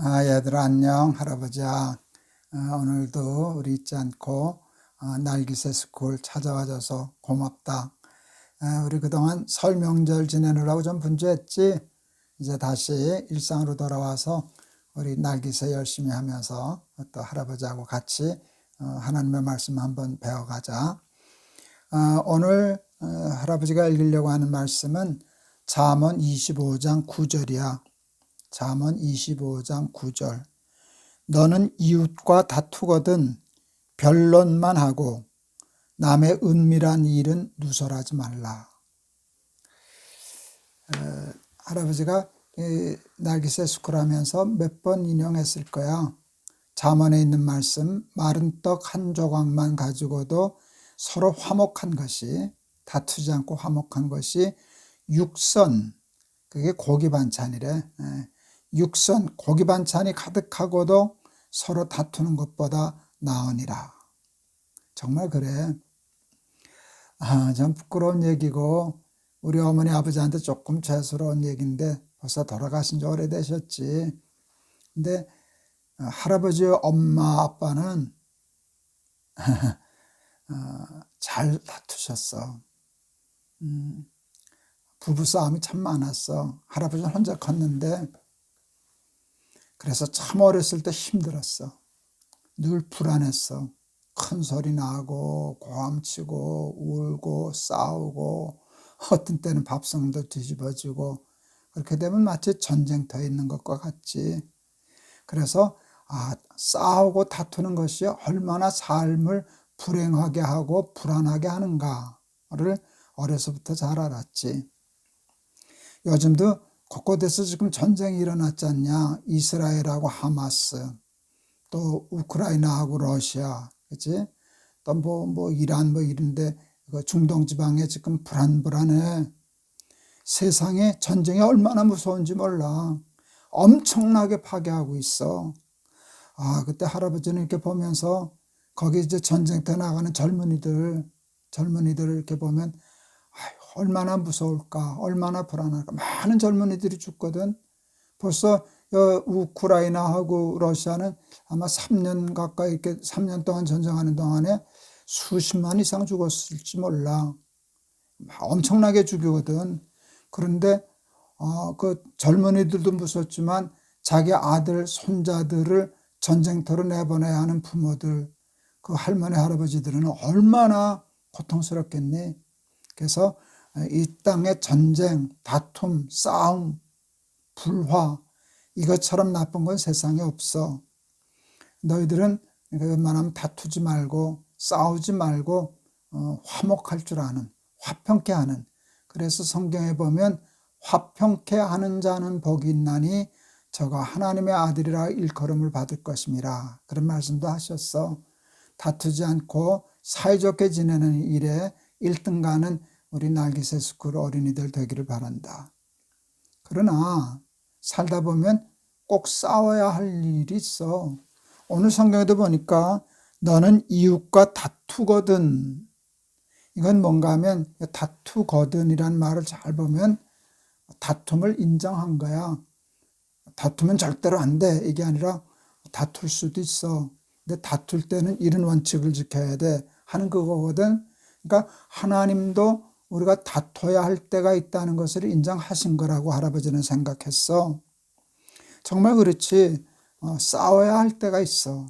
얘들아 안녕. 할아버지야. 오늘도 우리 잊지 않고 날기새 스쿨 찾아와줘서 고맙다. 우리 그동안 설 명절 지내느라고 좀 분주했지. 이제 다시 일상으로 돌아와서 우리 날기새 열심히 하면서 또 할아버지하고 같이 하나님의 말씀 한번 배워가자. 오늘 할아버지가 읽으려고 하는 말씀은 잠언 25장 9절이야. 잠언 25장 9절. 너는 이웃과 다투거든 변론만 하고 남의 은밀한 일은 누설하지 말라. 할아버지가 날기새 스쿨 하면서 몇 번 인용했을 거야. 잠언에 있는 말씀, 마른 떡 한 조각만 가지고도 서로 화목한 것이, 다투지 않고 화목한 것이 육선, 그게 고기 반찬이래. 육선, 고기 반찬이 가득하고도 서로 다투는 것보다 나으니라. 정말 그래. 좀 부끄러운 얘기고 우리 어머니 아버지한테 조금 죄스러운 얘기인데 벌써 돌아가신 지 오래되셨지. 근데 할아버지 엄마 아빠는 잘 다투셨어. 부부싸움이 참 많았어. 할아버지는 혼자 컸는데 그래서 참 어렸을 때 힘들었어. 늘 불안했어. 큰 소리 나고 고함치고 울고 싸우고 어떤 때는 밥상도 뒤집어지고 그렇게 되면 마치 전쟁터에 있는 것과 같지. 그래서 싸우고 다투는 것이 얼마나 삶을 불행하게 하고 불안하게 하는가를 어려서부터 잘 알았지. 요즘도 곳곳에서 지금 전쟁이 일어났지 않냐. 이스라엘하고 하마스, 또 우크라이나하고 러시아, 그치? 또 이란 이런데 중동 지방에 지금 불안해. 세상에 전쟁이 얼마나 무서운지 몰라. 엄청나게 파괴하고 있어. 그때 할아버지는 이렇게 보면서 거기 이제 전쟁터 나가는 젊은이들 이렇게 보면 얼마나 무서울까, 얼마나 불안할까. 많은 젊은이들이 죽거든. 벌써 우크라이나하고 러시아는 아마 3년 가까이 이렇게 3년 동안 전쟁하는 동안에 수십만 이상 죽었을지 몰라. 엄청나게 죽이거든. 그런데 그 젊은이들도 무섭지만 자기 아들, 손자들을 전쟁터로 내보내야 하는 부모들, 그 할머니, 할아버지들은 얼마나 고통스럽겠니? 그래서 이 땅의 전쟁, 다툼, 싸움, 불화, 이것처럼 나쁜 건 세상에 없어. 너희들은 웬만하면 다투지 말고 싸우지 말고 화목할 줄 아는, 화평케 하는. 그래서 성경에 보면 화평케 하는 자는 복이 있나니 저가 하나님의 아들이라 일컬음을 받을 것임이라. 그런 말씀도 하셨어. 다투지 않고 사이좋게 지내는 일에 1등가는 우리 날기새 스쿨 어린이들 되기를 바란다. 그러나 살다 보면 꼭 싸워야 할 일이 있어. 오늘 성경에도 보니까 너는 이웃과 다투거든. 이건 뭔가 하면 다투거든이란 말을 잘 보면 다툼을 인정한 거야. 다투면 절대로 안 돼. 이게 아니라 다툴 수도 있어. 근데 다툴 때는 이런 원칙을 지켜야 돼 하는 그거거든. 그러니까 하나님도 우리가 다퉈야 할 때가 있다는 것을 인정하신 거라고 할아버지는 생각했어. 정말 그렇지. 싸워야 할 때가 있어.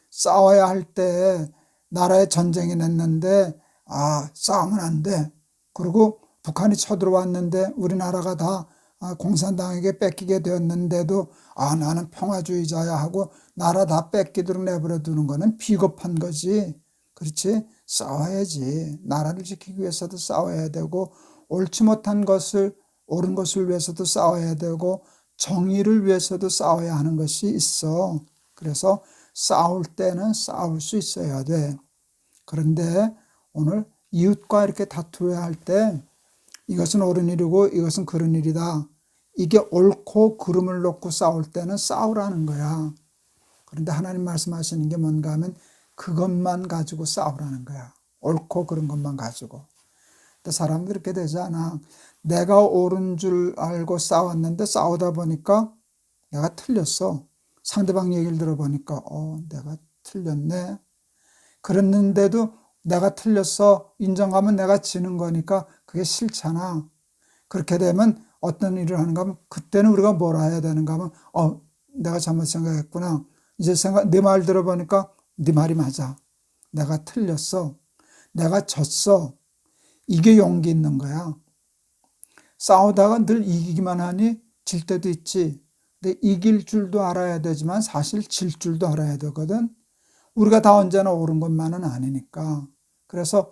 싸워야 할 때 나라에 전쟁이 났는데 싸우면 안 돼. 그리고 북한이 쳐들어왔는데 우리나라가 다 공산당에게 뺏기게 되었는데도 나는 평화주의자야 하고 나라 다 뺏기도록 내버려 두는 거는 비겁한 거지. 그렇지? 싸워야지. 나라를 지키기 위해서도 싸워야 되고 옳지 못한 것을, 옳은 것을 위해서도 싸워야 되고 정의를 위해서도 싸워야 하는 것이 있어. 그래서 싸울 때는 싸울 수 있어야 돼. 그런데 오늘 이웃과 이렇게 다투어야 할 때 이것은 옳은 일이고 이것은 그런 일이다. 이게 옳고 그름을 놓고 싸울 때는 싸우라는 거야. 그런데 하나님 말씀하시는 게 뭔가 하면 그것만 가지고 싸우라는 거야. 옳고 그런 것만 가지고. 근데 사람들이 이렇게 되지 않아. 내가 옳은 줄 알고 싸웠는데 싸우다 보니까 내가 틀렸어. 상대방 얘기를 들어보니까 내가 틀렸네. 그랬는데도 내가 틀렸어 인정하면 내가 지는 거니까 그게 싫잖아. 그렇게 되면 어떤 일을 하는가 하면 그때는 우리가 뭘 해야 되는가 하면 내가 잘못 생각했구나. 이제 내 말 들어보니까 네 말이 맞아. 내가 틀렸어. 내가 졌어. 이게 용기 있는 거야. 싸우다가 늘 이기기만 하니 질 때도 있지. 근데 이길 줄도 알아야 되지만 사실 질 줄도 알아야 되거든. 우리가 다 언제나 옳은 것만은 아니니까. 그래서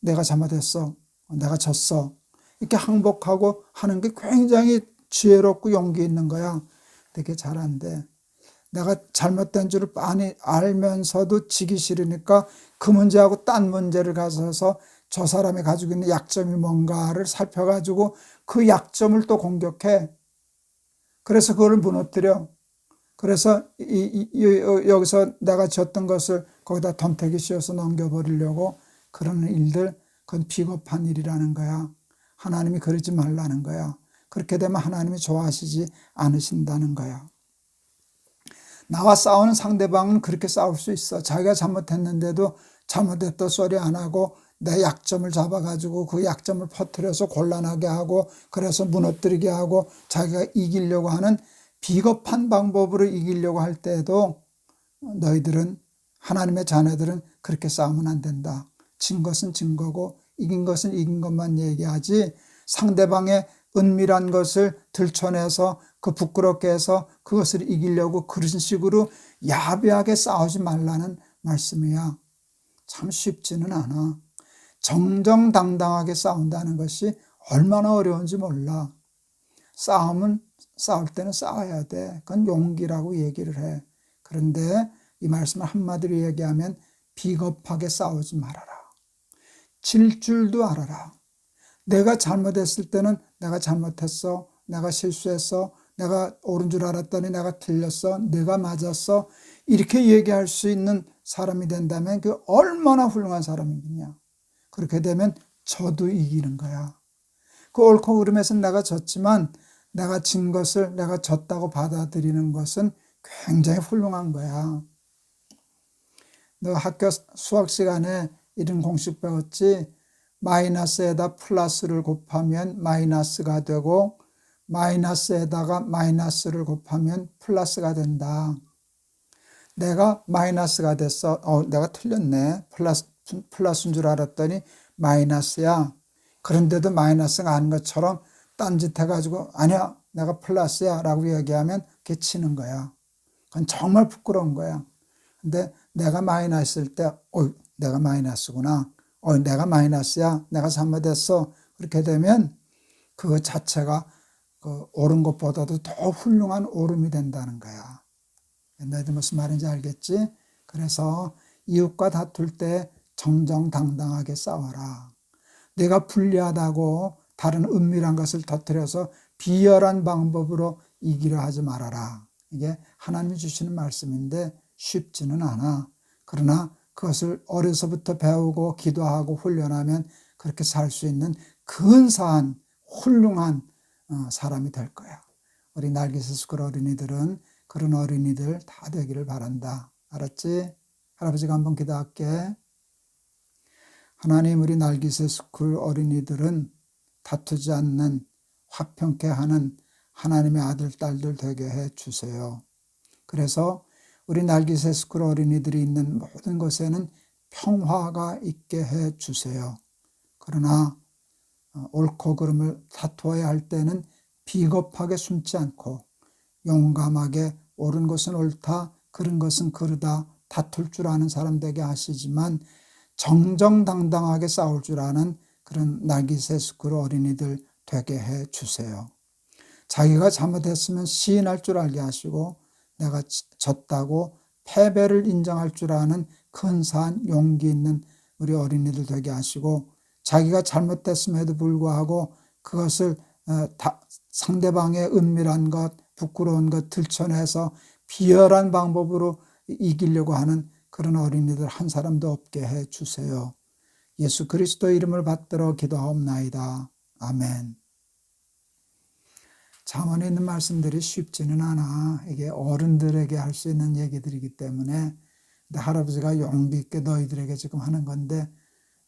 내가 잘못했어. 내가 졌어. 이렇게 항복하고 하는 게 굉장히 지혜롭고 용기 있는 거야. 되게 잘 안 돼. 내가 잘못된 줄을 빤히 알면서도 지기 싫으니까 그 문제하고 딴 문제를 가져서 저 사람이 가지고 있는 약점이 뭔가를 살펴가지고 그 약점을 또 공격해. 그래서 그걸 무너뜨려. 그래서 여기서 내가 졌던 것을 거기다 덤태기 씌워서 넘겨버리려고 그러는 일들, 그건 비겁한 일이라는 거야. 하나님이 그러지 말라는 거야. 그렇게 되면 하나님이 좋아하시지 않으신다는 거야. 나와 싸우는 상대방은 그렇게 싸울 수 있어. 자기가 잘못했는데도 잘못했다 소리 안 하고 내 약점을 잡아가지고 그 약점을 퍼뜨려서 곤란하게 하고 그래서 무너뜨리게 하고 자기가 이기려고 하는 비겁한 방법으로 이기려고 할 때에도 너희들은 하나님의 자녀들은 그렇게 싸우면 안 된다. 진 것은 진 거고 이긴 것은 이긴 것만 얘기하지 상대방의 은밀한 것을 들춰내서 그 부끄럽게 해서 그것을 이기려고 그런 식으로 야비하게 싸우지 말라는 말씀이야. 참 쉽지는 않아. 정정당당하게 싸운다는 것이 얼마나 어려운지 몰라. 싸울 때는 싸워야 돼. 그건 용기라고 얘기를 해. 그런데 이 말씀을 한마디로 얘기하면 비겁하게 싸우지 말아라. 질 줄도 알아라. 내가 잘못했을 때는 내가 잘못했어. 내가 실수했어. 내가 옳은 줄 알았더니 내가 틀렸어. 내가 맞았어. 이렇게 얘기할 수 있는 사람이 된다면 그 얼마나 훌륭한 사람이겠냐. 그렇게 되면 저도 이기는 거야. 그 옳고 그름에서 내가 졌지만 내가 진 것을 내가 졌다고 받아들이는 것은 굉장히 훌륭한 거야. 너 학교 수학 시간에 이런 공식 배웠지? 마이너스에다 플러스를 곱하면 마이너스가 되고 마이너스에다가 마이너스를 곱하면 플러스가 된다. 내가 마이너스가 됐어. 내가 틀렸네. 플러스인 줄 알았더니 마이너스야. 그런데도 마이너스가 아닌 것처럼 딴짓 해가지고 아니야 내가 플러스야 라고 얘기하면 그게 치는 거야. 그건 정말 부끄러운 거야. 근데 내가 마이너스일 때 내가 마이너스구나. 내가 마이너스야. 내가 잘못했어. 그렇게 되면 그 자체가 그 옳은 것보다도 더 훌륭한 옳음이 된다는 거야. 너희들 무슨 말인지 알겠지? 그래서 이웃과 다툴 때 정정당당하게 싸워라. 내가 불리하다고 다른 은밀한 것을 터뜨려서 비열한 방법으로 이기려 하지 말아라. 이게 하나님이 주시는 말씀인데 쉽지는 않아. 그러나 그것을 어려서부터 배우고 기도하고 훈련하면 그렇게 살 수 있는 근사한 훌륭한 사람이 될 거야. 우리 날개새 스쿨 어린이들은 그런 어린이들 다 되기를 바란다. 알았지? 할아버지가 한번 기도할게. 하나님, 우리 날개새 스쿨 어린이들은 다투지 않는 화평케 하는 하나님의 아들, 딸들 되게 해 주세요. 그래서 우리 날개새 스쿨 어린이들이 있는 모든 곳에는 평화가 있게 해 주세요. 그러나 옳고 그름을 다투어야 할 때는 비겁하게 숨지 않고 용감하게 옳은 것은 옳다, 그른 것은 그르다 다툴 줄 아는 사람 되게 하시지만 정정당당하게 싸울 줄 아는 그런 날개새 스쿨 어린이들 되게 해 주세요. 자기가 잘못했으면 시인할 줄 알게 하시고 내가 졌다고 패배를 인정할 줄 아는 근사한 용기 있는 우리 어린이들 되게 하시고 자기가 잘못됐음에도 불구하고 그것을 상대방의 은밀한 것, 부끄러운 것 들춰내서 비열한 방법으로 이기려고 하는 그런 어린이들 한 사람도 없게 해 주세요. 예수 그리스도의 이름을 받들어 기도하옵나이다. 아멘. 잠언에 있는 말씀들이 쉽지는 않아. 이게 어른들에게 할 수 있는 얘기들이기 때문에. 근데 할아버지가 용기 있게 너희들에게 지금 하는 건데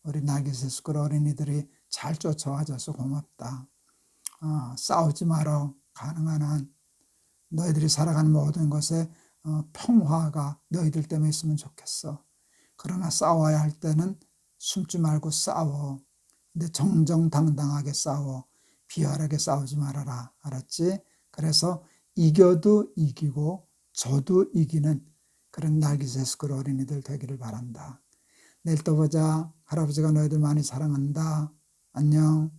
우리 나기세스쿨 어린이들이 잘 쫓아와줘서 고맙다. 싸우지 말어. 가능한 한 너희들이 살아가는 모든 것에 평화가 너희들 때문에 있으면 좋겠어. 그러나 싸워야 할 때는 숨지 말고 싸워. 근데 정정당당하게 싸워. 비열하게 싸우지 말아라. 알았지? 그래서 이겨도 이기고 져도 이기는 그런 나기세스쿨 어린이들 되기를 바란다. 내일 또 보자. 할아버지가 너희들 많이 사랑한다. 안녕.